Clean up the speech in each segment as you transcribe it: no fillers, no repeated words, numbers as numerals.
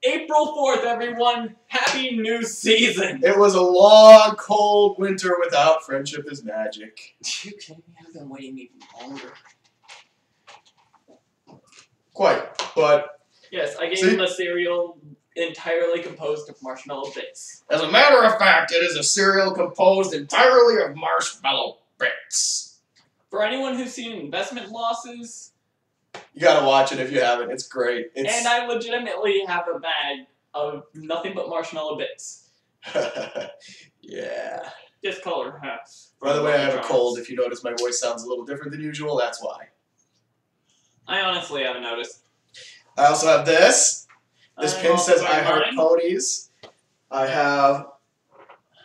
April 4th, everyone. Happy new season. It was a long, cold winter without Friendship is Magic. Are you kidding me? I've been waiting even longer. Quite, but... Yes, I gave him a cereal entirely composed of marshmallow bits. As a matter of fact, it is a cereal composed entirely of marshmallow bits. For anyone who's seen Investment Losses... You gotta watch it if you haven't. It's great. And I legitimately have a bag of nothing but marshmallow bits. Yeah. Discolor hats. By the way, I have a cold. If you notice my voice sounds a little different than usual, that's why. I honestly haven't noticed. I also have this. This pin says I heart ponies. I have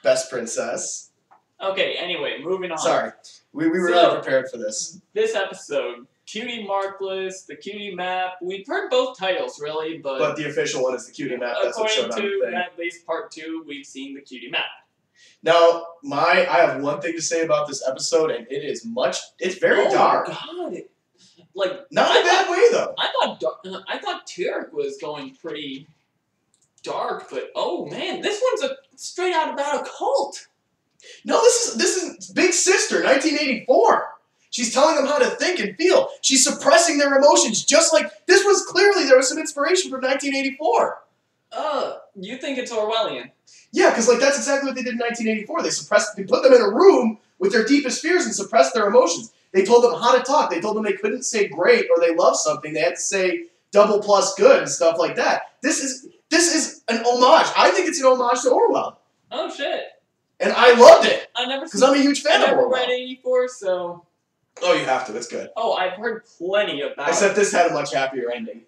Best Princess. Okay, anyway, moving on. Sorry. We were really prepared for this. This episode, Cutie Markless, the Cutie Map. We've heard both titles, really, but the official one is the Cutie Map. That's what showed on the thing. According to at least part 2, we've seen the Cutie Map. Now, I have one thing to say about this episode, and it is it's very dark. Oh, God. Like, not in a bad way, though. I thought Tyrk was going pretty dark, but oh man, this one's straight out about a cult. No, this is Big Sister, 1984. She's telling them how to think and feel. She's suppressing their emotions, just like there was some inspiration from 1984. You think it's Orwellian? Yeah, because that's exactly what they did in 1984. They put them in a room with their deepest fears and suppressed their emotions. They told them how to talk. They told them they couldn't say great or they love something. They had to say double plus good and stuff like that. This is an homage. I think it's an homage to Orwell. Oh shit! And I loved it. I never because I'm a huge fan of Orwell. I never read 84, so. Oh, you have to. It's good. Oh, I've heard plenty about. Except this had a much happier ending.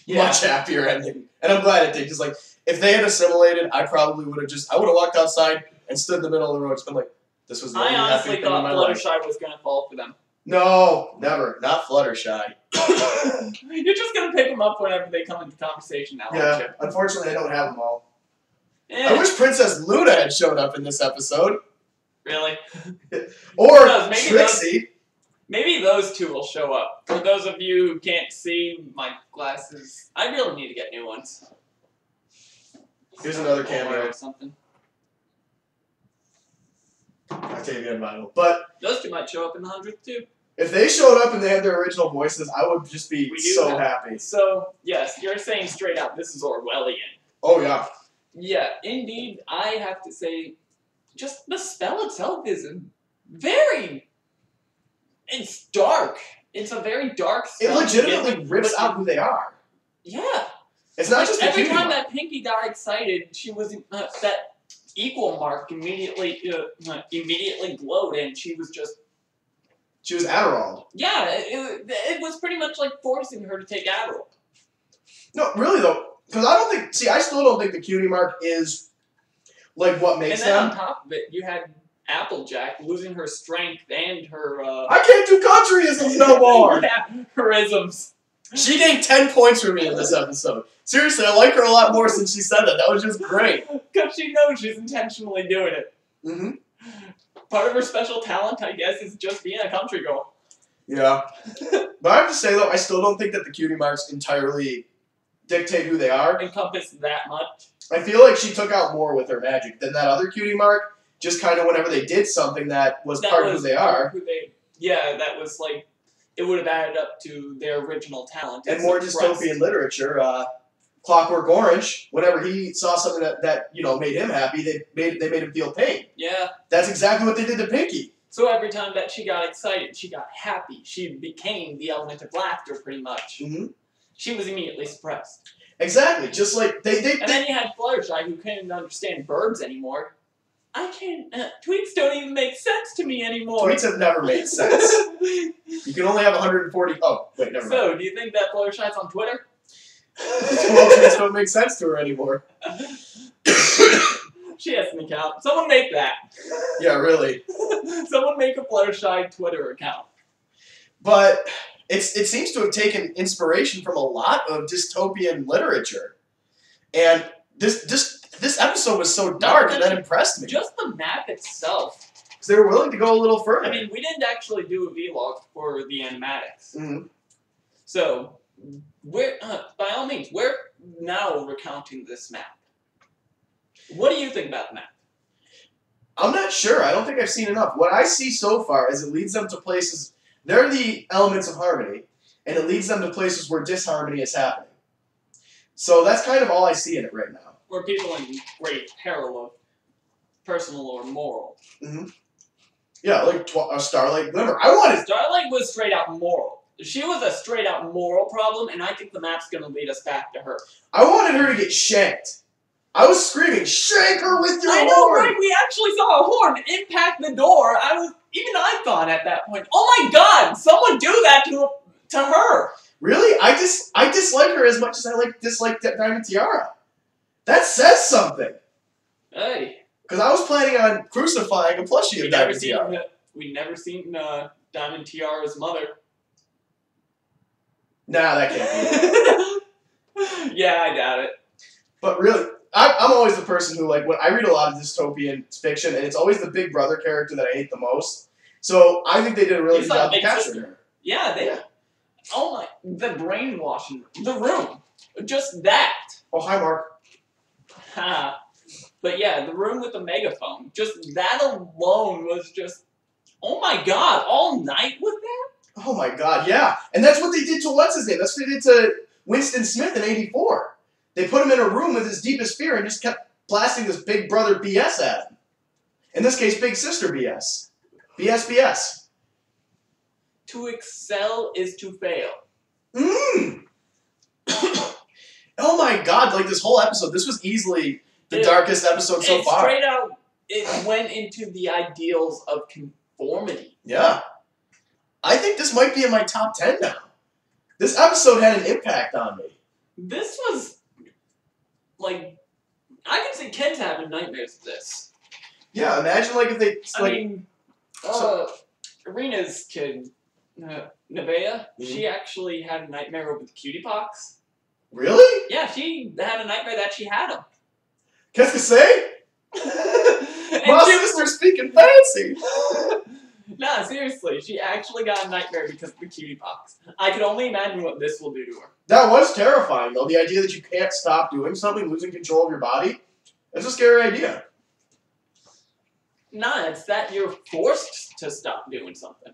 Yeah. Much happier ending, and I'm glad it did. Because if they had assimilated, I probably would have walked outside and stood in the middle of the road, just been like, "This was the only happy thing in my life." I honestly thought Fluttershy was gonna fall for them. No, never. Not Fluttershy. You're just gonna pick them up whenever they come into conversation now, aren't you? Unfortunately, I don't have them all. I wish Princess Luna had shown up in this episode. Really? Or Trixie. Maybe those two will show up. For those of you who can't see my glasses, I really need to get new ones. Here's another cameo. Or something. Octavian Vinyl. But those two might show up in the 100th too. If they showed up and they had their original voices, I would just be so happy. So, yes, you're saying straight out this is Orwellian. Oh, yeah. Yeah, indeed, I have to say, just the spell itself is very... It's dark. It's a very dark spell. It legitimately rips out who they are. Yeah. It's not just every time that Pinky got excited, she was that equal mark immediately glowed, and she was just... She was Adderall. Yeah, it was pretty much like forcing her to take Adderall. No, really though. Because I don't think... See, I still don't think the cutie mark is, like, what makes them... And then on top of it, you had Applejack losing her strength and her... I can't do countryisms no more! Yeah, her isms. She gained 10 points for me in this episode. Seriously, I like her a lot more since she said that. That was just great. Because she knows she's intentionally doing it. Mm-hmm. Part of her special talent, I guess, is just being a country girl. Yeah. But I have to say, though, I still don't think that the cutie marks entirely dictate who they are. Encompass that much. I feel like she took out more with her magic than that other cutie mark. Just kind of whenever they did something that was part of who they are. Yeah, that was like, it would have added up to their original talent. And more dystopian literature. Clockwork Orange, whenever he saw something that made him happy, they made him feel pain. Yeah. That's exactly what they did to Pinky. So every time that she got excited, she got happy. She became the element of laughter, pretty much. Mm-hmm. She was immediately suppressed. Exactly, just like they And then you had Fluttershy, who couldn't understand birds anymore. I can't. Tweets don't even make sense to me anymore. Tweets have never made sense. You can only have 140. Oh, wait, never mind. So, do you think that Fluttershy's on Twitter? Well, tweets don't make sense to her anymore. She has an account. Someone make that. Yeah, really. Someone make a Fluttershy Twitter account. But it seems to have taken inspiration from a lot of dystopian literature, and this episode was so dark and that impressed me. Just the map itself. Because they were willing to go a little further. I mean, we didn't actually do a vlog for the animatics. Mm-hmm. So, by all means, we're now recounting this map. What do you think about the map? I'm not sure. I don't think I've seen enough. What I see so far is it leads them to places. They're the elements of harmony, and it leads them to places where disharmony is happening. So that's kind of all I see in it right now. Where people in great peril of personal or moral. Mm-hmm. Yeah, like a Starlight Glimmer. I wanted Starlight was straight out moral. She was a straight out moral problem, and I think the map's going to lead us back to her. I wanted her to get shanked. I was screaming, "Shank her with your horn!" I know, right? We actually saw a horn impact the door. Even I thought at that point, oh my god, someone do that to her. Really? I dislike her as much as I dislike Diamond Tiara. That says something. Hey. Because I was planning on crucifying a plushie of Diamond Tiara. We'd never seen Diamond Tiara's mother. Nah, that can't be. Yeah, I doubt it. But really, I'm always the person who, when I read a lot of dystopian fiction, and it's always the big brother character that I hate the most. So I think they did a really good job of capturing her. Yeah, they. Oh my, the brainwashing, the room, just that. Oh, hi, Mark. Ha. But yeah, the room with the megaphone, just that alone was just, oh my god, all night with that? Oh my god, yeah. And that's what they did to what's his name? That's what they did to Winston Smith in '84. They put him in a room with his deepest fear and just kept blasting this big brother BS at him. In this case, big sister BS. BS. To excel is to fail. Oh my god, this whole episode, this was easily the darkest episode so far. Straight out, it went into the ideals of conformity. Yeah. I think this might be in my top 10 now. This episode had an impact on me. This was, I can see kids having nightmares of this. Yeah, imagine, if they, Arena's kid, Nevaeh, she actually had a nightmare over the cutie pox. Really? Yeah, she had a nightmare that she had them. Qu'est-ce que c'est? My sister's speaking fancy. Nah, seriously, she actually got a nightmare because of the cutie pox. I can only imagine what this will do to her. That was terrifying, though. The idea that you can't stop doing something, losing control of your body, that's a scary idea. Nah, it's that you're forced to stop doing something.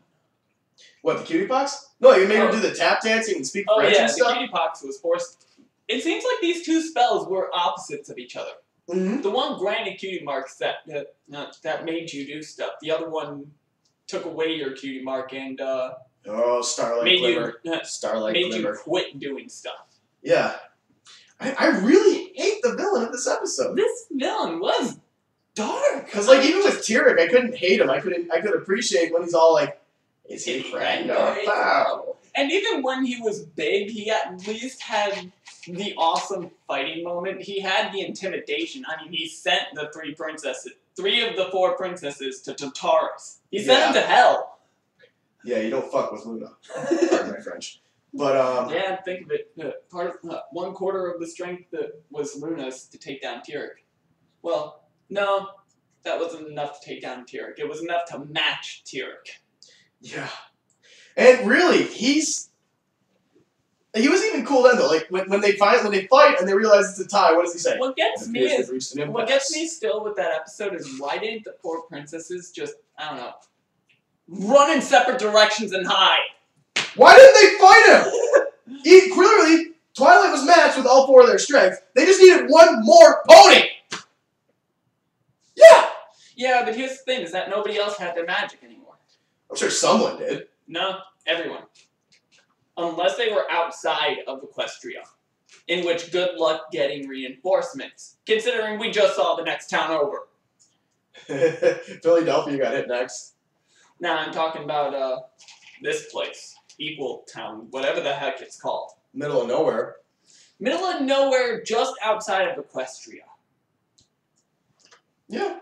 What, the cutie pox? No, you made her do the tap dancing and speak French and stuff? The cutie pox was forced. It seems like these two spells were opposites of each other. Mm-hmm. The one granted cutie marks that made you do stuff. The other one took away your cutie mark and Starlight Glimmer. Made you quit doing stuff. Yeah. I really hate the villain of this episode. This villain was dark. Because even with Tyrek, I couldn't hate him. I could appreciate when he's all is he friend or foe? And even when he was big, he at least had the awesome fighting moment. He had the intimidation. I mean, he sent the three of the four princesses to Tartarus. He sent them to hell. Yeah, you don't fuck with Luna. Pardon my French. But, yeah, think of it. 1/4 of the strength that was Luna's to take down Tyrek. Well, no, that wasn't enough to take down Tyrek. It was enough to match Tyrek. Yeah. And really, he was even cool then, though. When they fight and they realize it's a tie, what does he say? What gets me still with that episode is why didn't the four princesses just, I don't know, run in separate directions and hide? Why didn't they fight him? Clearly, Twilight was matched with all four of their strengths. They just needed one more pony. Yeah. Yeah, but here's the thing: is that nobody else had their magic anymore. I'm sure someone did. No, everyone. Unless they were outside of Equestria. In which good luck getting reinforcements. Considering we just saw the next town over. Philadelphia got hit next. Nah, I'm talking about this place. Equal Town. Whatever the heck it's called. Middle of nowhere. Middle of nowhere just outside of Equestria. Yeah.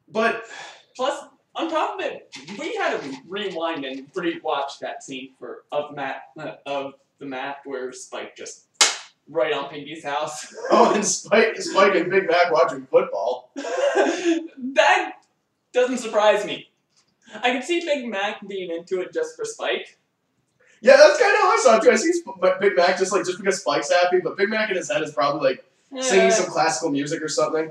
But plus, on top of it, we had to rewind and re-watch that scene of the map where Spike just right on Pinky's house. Oh, and Spike and Big Mac watching football. That doesn't surprise me. I can see Big Mac being into it just for Spike. Yeah, that's kind of saw it too. I see Big Mac just because Spike's happy, but Big Mac in his head is probably like singing some classical music or something.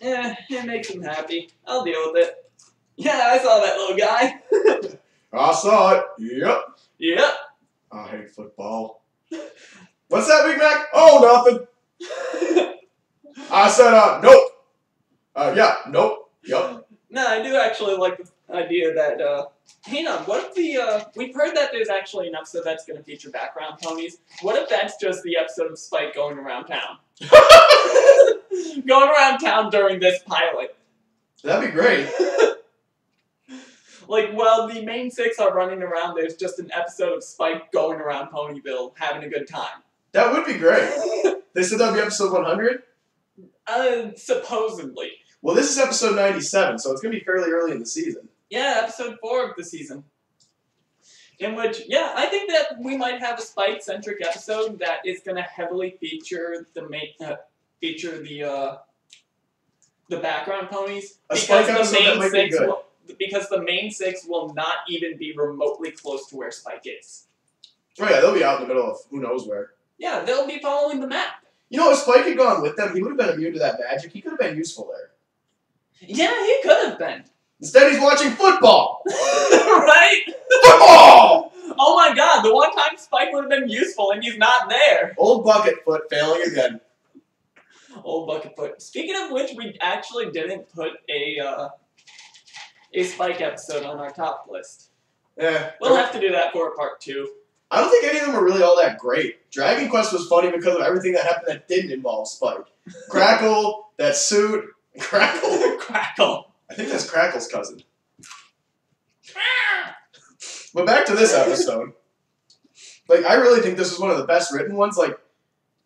It makes him happy. I'll deal with it. Yeah, I saw that little guy. I saw it. Yep. Yep. I hate football. What's that, Big Mac? Oh, nothing. I said, nope. Yeah, nope. Yep. No, I do actually like the idea that, hang on, what if we've heard that there's actually an episode that's going to feature background ponies. What if that's just the episode of Spike going around town? Going around town during this pilot. That'd be great. Like, while the main six are running around, there's just an episode of Spike going around Ponyville, having a good time. That would be great. They said that'd be episode 100? Supposedly. Well, this is episode 97, so it's going to be fairly early in the season. Yeah, episode 4 of the season. In which, yeah, I think that we might have a Spike-centric episode that is going to heavily feature the the background ponies. A Spike episode that might be good. Because the main six will not even be remotely close to where Spike is. Oh yeah, they'll be out in the middle of who knows where. Yeah, they'll be following the map. You know, if Spike had gone with them, he would have been immune to that magic. He could have been useful there. Yeah, he could have been. Instead, he's watching football. Right? Football! Oh my god, the one time Spike would have been useful and he's not there. Old Bucketfoot failing again. Old Bucketfoot. Speaking of which, we actually didn't put a Spike episode on our top list. Yeah. We'll have to do that for part 2. I don't think any of them are really all that great. Dragon Quest was funny because of everything that happened that didn't involve Spike. Crackle, that suit. Crackle? Crackle. I think that's Crackle's cousin. But back to this episode. Like, I really think this is one of the best written ones. Like,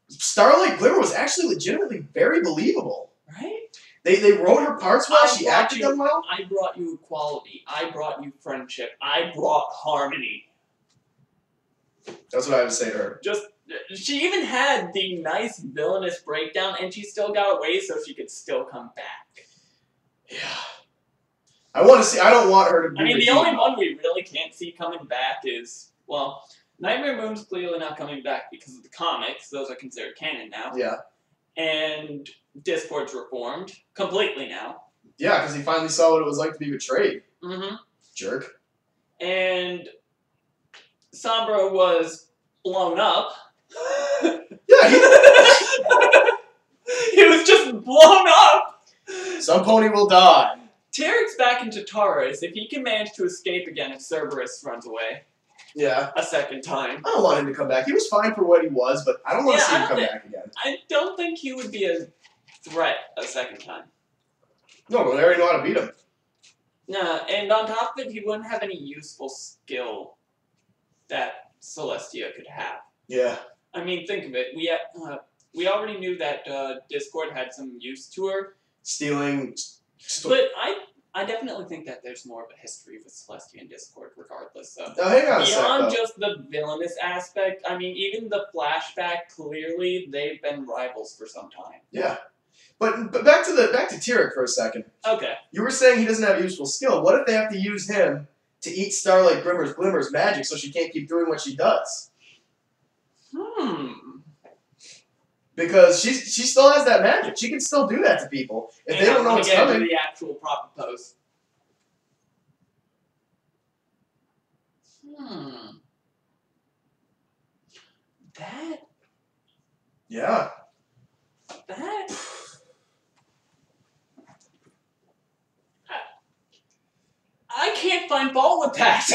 Starlight Glimmer was actually legitimately very believable. Right? They wrote her parts well. She acted them well. I brought you equality. I brought you friendship. I brought harmony. That's what I would say to her. She even had the nice villainous breakdown, and she still got away so she could still come back. Yeah. I want to see. I don't want her to be. I mean, the only one we really can't see coming back is, well, Nightmare Moon's clearly not coming back because of the comics. Those are considered canon now. Yeah. And Discord's reformed completely now. Yeah, because he finally saw what it was like to be betrayed. Mm-hmm. Jerk. And Sombra was blown up. Yeah, he was just blown up. Some pony will die. Tarek's back in Tartarus if he can manage to escape again if Cerberus runs away. Yeah. A second time. I don't want him to come back. He was fine for what he was, but I don't want to see him come back again. I don't think he would be a threat a second time. No, but they already know how to beat him. Nah, and on top of it, he wouldn't have any useful skill that Celestia could have. Yeah. I mean, think of it. We already knew that Discord had some use to her. Stealing. But I definitely think that there's more of a history with Celestia and Discord, regardless of. Now, hang on a beyond sec, just the villainous aspect, I mean, even the flashback, clearly they've been rivals for some time. Yeah. But back to Tyrek for a second. Okay. You were saying he doesn't have useful skill. What if they have to use him to eat Starlight Glimmer's magic so she can't keep doing what she does? Because she still has that magic. She can still do that to people. If they don't know what's coming. The actual proper pose. That. Yeah. That. I can't find fault with that.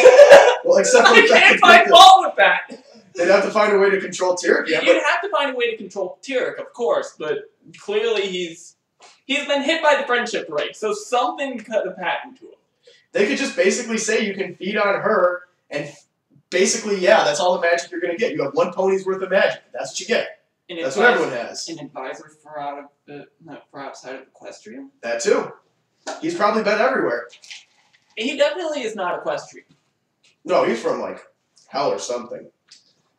Well, except for I can't find fault with that. They'd have to find a way to control Tyrek. Yeah, you'd have to find a way to control Tyrek, of course, but clearly he's been hit by the friendship break, so something could have happened to him. They could just basically say you can feed on her, and basically, yeah, that's all the magic you're going to get. You have one pony's worth of magic. That's what you get. That's what everyone has. An advisor for outside of Equestria? That too. He's probably been everywhere. He definitely is not Equestrian. No, he's from, like, hell or something.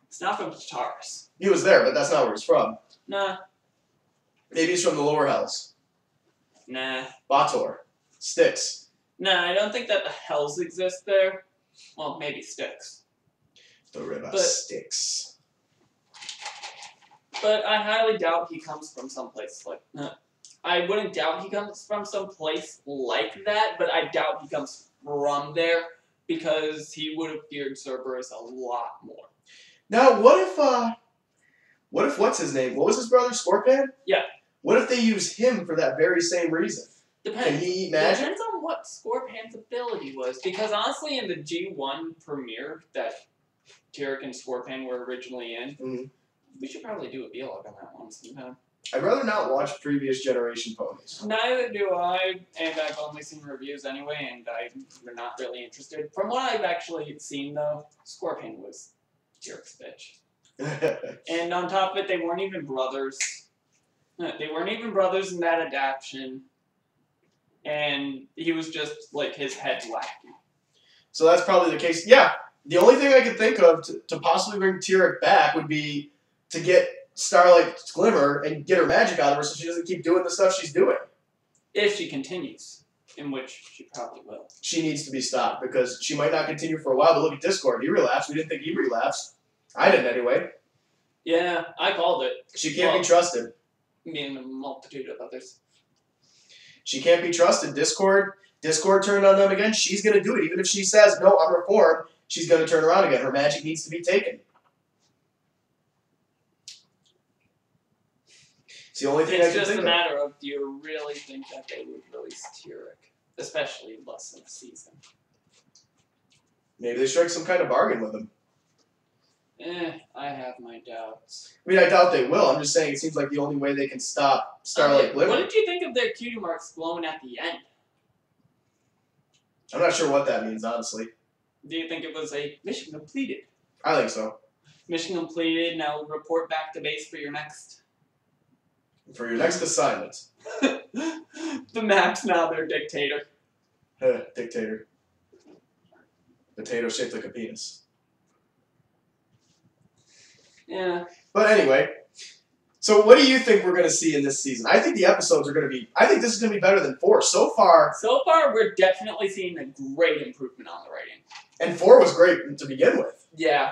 It's not from Tartarus. He was there, but that's not where he's from. Nah. Maybe he's from the lower hells. Nah. Bator. Styx. Nah, I don't think that the hells exist there. Well, maybe Styx. The river sticks. But I highly doubt he comes from someplace like that. I wouldn't doubt he comes from some place like that, but I doubt he comes from there because he would have feared Cerberus a lot more. Now, what if what's his name? What was his brother? Scorpion? Yeah. What if they use him for that very same reason? Depends. Can he eat magic? Depends on what Scorpion's ability was, because honestly, in the G1 premiere that Tyrek and Scorpion were originally in, we should probably do a vlog on that one sometime. I'd rather not watch previous generation ponies. Neither do I, and I've only seen reviews anyway, and I'm not really interested. From what I've actually seen, though, Scorpion was Tyrek's bitch. And on top of it, they weren't even brothers. They weren't even brothers in that adaptation. And he was just, like, his head wacky. So that's probably the case. Yeah, the only thing I could think of to possibly bring Tyrek back would be to get Starlight's Glimmer and get her magic out of her so she doesn't keep doing the stuff she's doing. If she continues, in which she probably will. She needs to be stopped because she might not continue for a while, but look at Discord. He relapsed. We didn't think he relapsed. I didn't anyway. Yeah, I called it. She can't be trusted. Me and a multitude of others. She can't be trusted. Discord turned on them again. She's going to do it. Even if she says, no, I'm reformed, she's going to turn around again. Her magic needs to be taken. It's the only thing I can think of. It's just a matter of, do you really think that they would release Tyrek? Especially in less than a season. Maybe they strike some kind of bargain with him. I have my doubts. I mean, I doubt they will. I'm just saying it seems like the only way they can stop Starlight Glimmer. What did you think of their cutie marks glowing at the end? I'm not sure what that means, honestly. Do you think it was a mission completed? I think so. Mission completed, now report back to base for your next... For your next assignment. The map's now their dictator. Dictator. Potato shaped like a penis. Yeah. But anyway, so what do you think we're going to see in this season? I think the episodes are going to be... I think this is going to be better than 4. So far, we're definitely seeing a great improvement on the writing. And 4 was great to begin with. Yeah.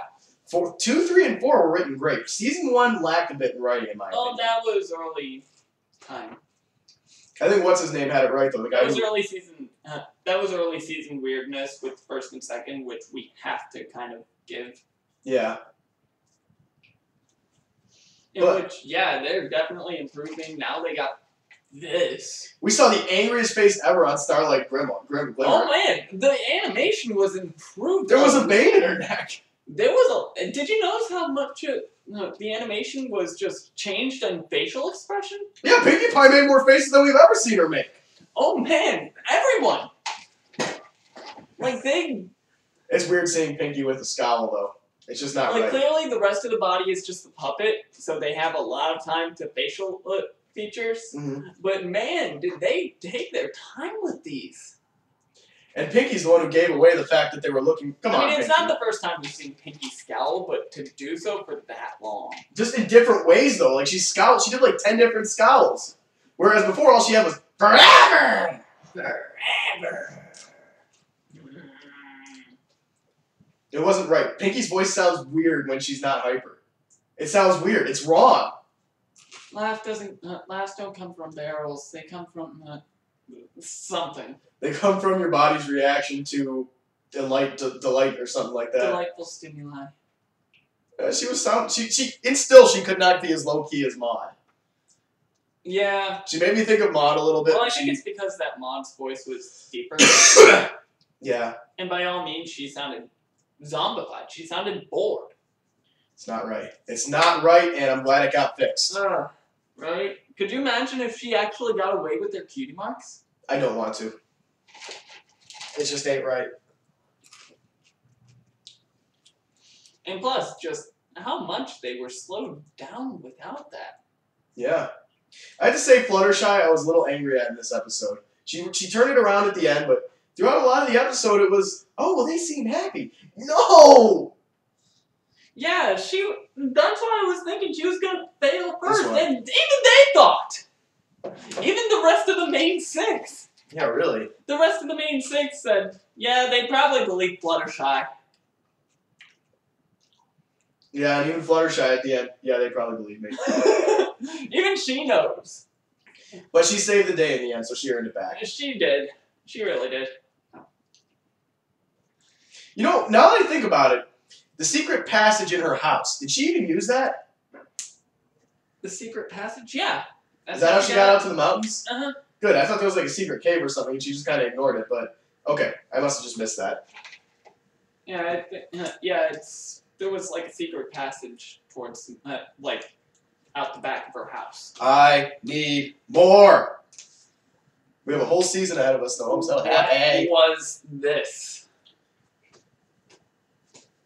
2, 3, and 4 were written great. Season 1 lacked a bit in writing, in my opinion. Oh, that was early time. I think what's-his-name had it right, though. The guy that was early season... that was early season weirdness with first and second, which we have to kind of give. Yeah. Yeah, they're definitely improving. Now they got this. We saw the angriest face ever on Starlight Glimmer. Oh man, the animation was improved. There was a bane in her neck. There was a... Did you notice how much the animation was just changed on facial expression? Yeah, Pinkie Pie made more faces than we've ever seen her make. Oh man, everyone! Like they... It's weird seeing Pinkie with a scowl, though. It's just not right. Clearly the rest of the body is just a puppet, so they have a lot of time to facial features. But man, did they take their time with these. And Pinkie's the one who gave away the fact that they were looking... Come on, it's Pinkie. not the first time we've seen Pinkie scowl, but to do so for that long. Just in different ways, though. Like, she scowled. She did, like, 10 different scowls. Whereas before, all she had was... Forever! Forever! It wasn't right. Pinkie's voice sounds weird when she's not hyper. It sounds weird. It's wrong. Laughs don't come from barrels. They come from something. They come from your body's reaction to delight or something like that. Delightful stimuli. She was sound. She could not be as low key as Maud. Yeah. She made me think of Maud a little bit. Well, I think it's because that Maud's voice was deeper. Yeah. And by all means, she sounded zombified. She sounded bored. It's not right. It's not right, and I'm glad it got fixed. Right? Could you imagine if she actually got away with their cutie marks? I don't want to. It just ain't right. And plus, just how much they were slowed down without that. Yeah. I have to say, Fluttershy, I was a little angry at in this episode. She turned it around at the end, but throughout a lot of the episode, it was, oh, well, they seem happy. No! Yeah, that's what I was thinking. She was going to fail first. And even they thought. Even the rest of the main 6. Yeah, really. The rest of the main 6 said, yeah, they probably believe Fluttershy. Yeah, and even Fluttershy at the end. Yeah, they probably believe me. Even she knows. But she saved the day in the end, so she earned it back. She did. She really did. You know, now that I think about it, the secret passage in her house, did she even use that? The secret passage? Yeah. Is that how she got out to the mountains? Uh-huh. Good. I thought there was like a secret cave or something, and she just kind of ignored it. But okay, I must have just missed that. Yeah, there was like a secret passage towards like out the back of her house. I need more. We have a whole season ahead of us, though. I'm so happy. What was this?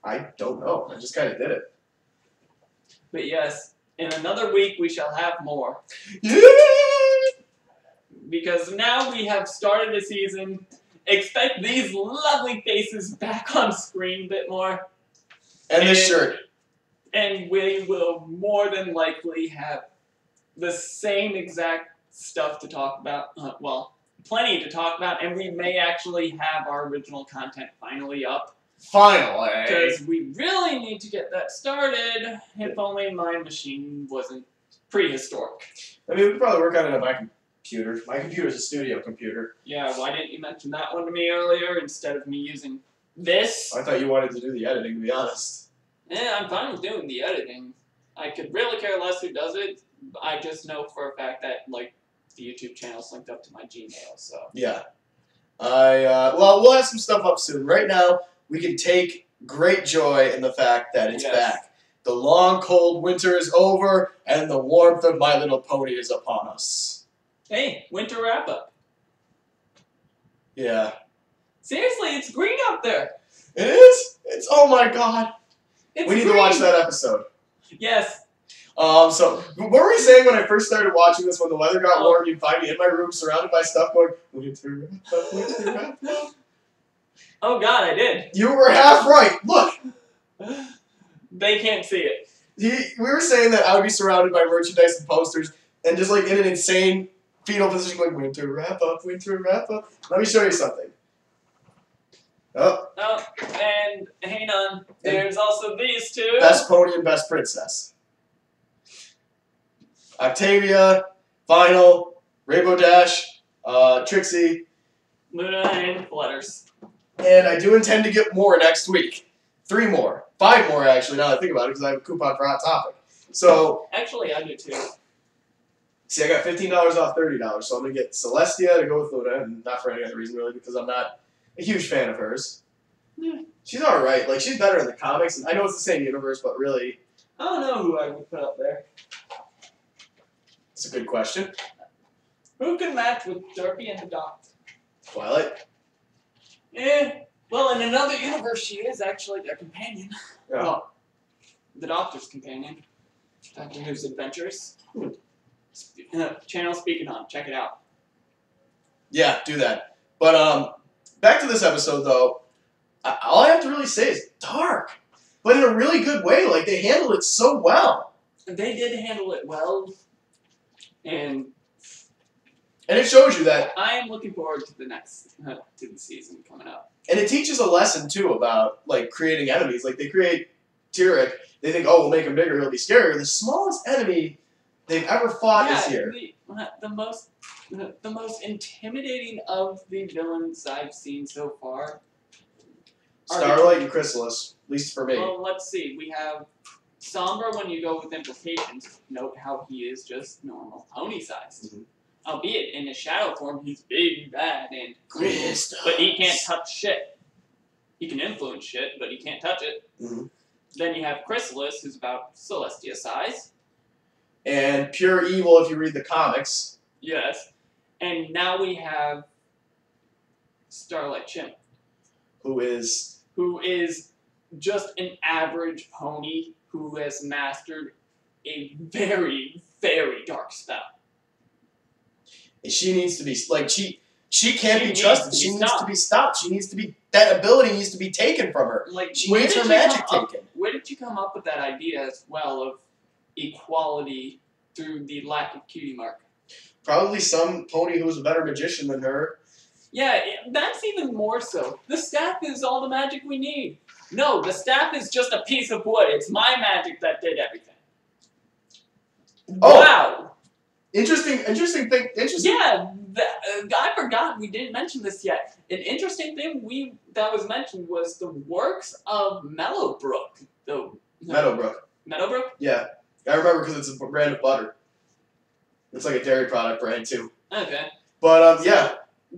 I don't know. I just kind of did it. But yes, in another week we shall have more. Yeah! Because now we have started a season. Expect these lovely faces back on screen a bit more. And this shirt. And we will more than likely have the same exact stuff to talk about. Well, plenty to talk about, and we may actually have our original content finally up. Finally. Because we really need to get that started. If only my machine wasn't prehistoric. I mean, we could probably work on it on my computer. My computer's a studio computer. Yeah, why didn't you mention that one to me earlier instead of me using this? I thought you wanted to do the editing, to be honest. Yeah, I'm fine with doing the editing. I could really care less who does it. I just know for a fact that, like, the YouTube channel's linked up to my Gmail, so. Yeah. Well, we'll have some stuff up soon. Right now, we can take great joy in the fact that it's back. The long, cold winter is over, and the warmth of My Little Pony is upon us. Hey, winter wrap-up. Yeah. Seriously, it's green out there. It is? It's, oh my god. It's we need green. to watch that episode. Yes. So, what were we saying when I first started watching this, when the weather got warm, you'd find me in my room surrounded by stuff going, winter wrap-up, winter wrap-up. Oh god, I did. You were half right. Look. They can't see it. We were saying that I would be surrounded by merchandise and posters, and just like in an insane fetal position going, winter wrap-up, winter wrap-up. Let me show you something. Oh. Oh, and hang on. There's also these two. Best Pony and Best Princess. Octavia, Final, Rainbow Dash, Trixie. Luna and Flutters. And I do intend to get more next week. 3 more. 5 more, actually, now that I think about it, because I have a coupon for Hot Topic. So. Actually, I do too. See, I got $15 off $30, so I'm going to get Celestia to go with Luna, and not for any other reason, really, because I'm not a huge fan of hers. Yeah. She's alright. Like, she's better in the comics, and I know it's the same universe, but really. I don't know who I would put up there. It's a good question. Who can match with Derpy and the Doctor? Twilight? Well, in another universe, she is actually their companion. Yeah. Well, the Doctor's companion. Doctor Who's Adventures. Channel Speaking On. Check it out. Yeah, do that. But, back to this episode, though. All I have to really say is dark. But in a really good way. Like, they handled it so well. They did handle it well. And it shows you that. I am looking forward to the next, to the season coming up. And it teaches a lesson, too, about, like, creating enemies. Like, they create Tyrek. They think, oh, we'll make him bigger, he'll be scarier. The smallest enemy they've ever fought is here. The most intimidating of the villains I've seen so far. Starlight and Chrysalis, at least for me. Well, let's see. We have Sombra when you go with implications. Note how he is just normal pony size. Mm-hmm. Albeit in his shadow form, he's big, bad, and cool. Crystals. But he can't touch shit. He can influence shit, but he can't touch it. Mm-hmm. Then you have Chrysalis, who's about Celestia size. And pure evil if you read the comics. Yes. And now we have Starlight Chimp. Who is just an average pony who has mastered a very, very dark spell. She needs to be, like, she can't be needs trusted. to be She needs stopped. to be stopped. She needs to be, that ability needs to be taken from her. Like, She needs her magic taken. Where did you come up with that idea as well of equality through the lack of cutie mark? Probably some pony who was a better magician than her. Yeah, that's even more so. The staff is all the magic we need. No, the staff is just a piece of wood. It's my magic that did everything. Oh. Wow. Interesting thing. Yeah, I forgot we didn't mention this yet. An interesting thing that was mentioned was the works of Mellowbrook. Meadowbrook? Yeah. I remember because it's a brand of butter. It's like a dairy product brand too. Okay. But yeah.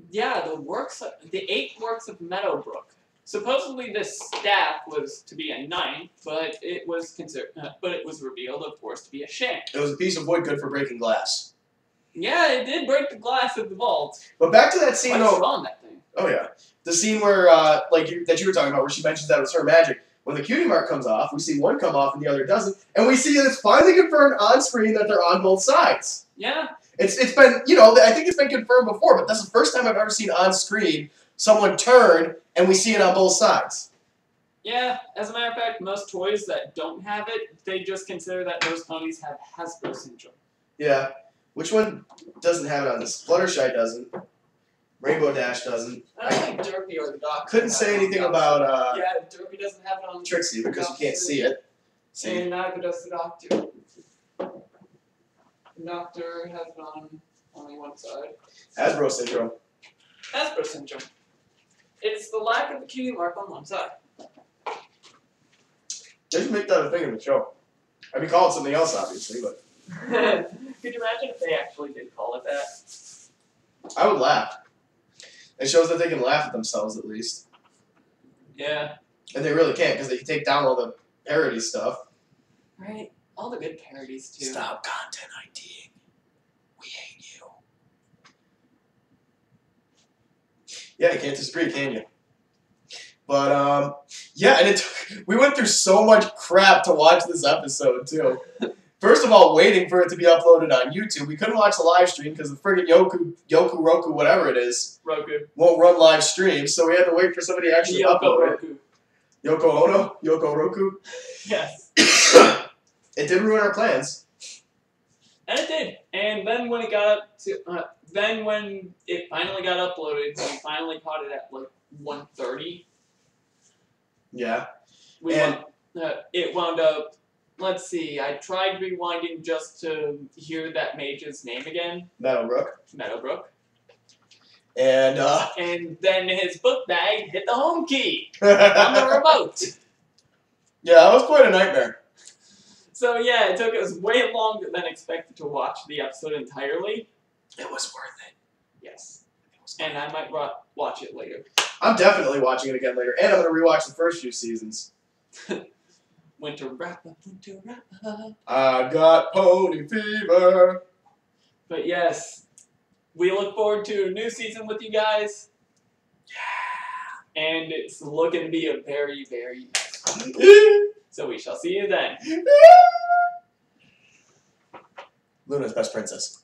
Yeah, the 8 works of Meadowbrook. Supposedly this staff was to be a 9, but it was revealed, of course, to be a sham. It was a piece of wood good for breaking glass. Yeah, it did break the glass of the vault. But back to that scene Quite though. strong, that thing. Oh yeah, the scene where that you were talking about, where she mentions that it was her magic. When the cutie mark comes off, we see one come off and the other doesn't, and we see that it's finally confirmed on screen that they're on both sides. Yeah. It's been, I think it's been confirmed before, but that's the first time I've ever seen on screen someone turn and we see it on both sides. Yeah, as a matter of fact, most toys that don't have it, they just consider that those ponies have Hasbro syndrome. Yeah. Which one doesn't have it on this? Fluttershy doesn't. Rainbow Dash doesn't. I don't think Derpy or the Doctor. Couldn't say anything about yeah, Derpy doesn't have it on Trixie because you can't see it. See? And neither does the Doctor. The Doctor has it on only one side. Hasbro syndrome. Hasbro syndrome. It's the lack of the cutie mark on one side. They should make that a thing in the show. I mean, call it something else, obviously, but. Could you imagine if they actually did call it that? I would laugh. It shows that they can laugh at themselves, at least. Yeah. And they really can't, because they can take down all the parody stuff. Right. All the good parodies, too. Stop content IDing. We hate you. Yeah, you can't disagree, can you? But, yeah, and we went through so much crap to watch this episode, too. First of all, waiting for it to be uploaded on YouTube. We couldn't watch the live stream because the friggin' Roku, whatever it is, Roku won't run live streams, so we had to wait for somebody to actually upload it. Yoko Ono? Yoko Roku? Yes. It did ruin our plans. And it did. And then when it got up to, when it finally got uploaded, we finally caught it at like 1:30. Yeah. It wound up. Let's see. I tried rewinding just to hear that mage's name again. Meadowbrook. And then his book bag hit the home key on the remote. Yeah, that was quite a nightmare. So yeah, it took us way longer than expected to watch the episode entirely. It was worth it. Yes. And I might watch it later. I'm definitely watching it again later, and I'm going to rewatch the first few seasons. Winter wrap up. I got pony fever. But yes, we look forward to a new season with you guys. Yeah. And it's looking to be a very, very nice one. So we shall see you then. Luna's best princess.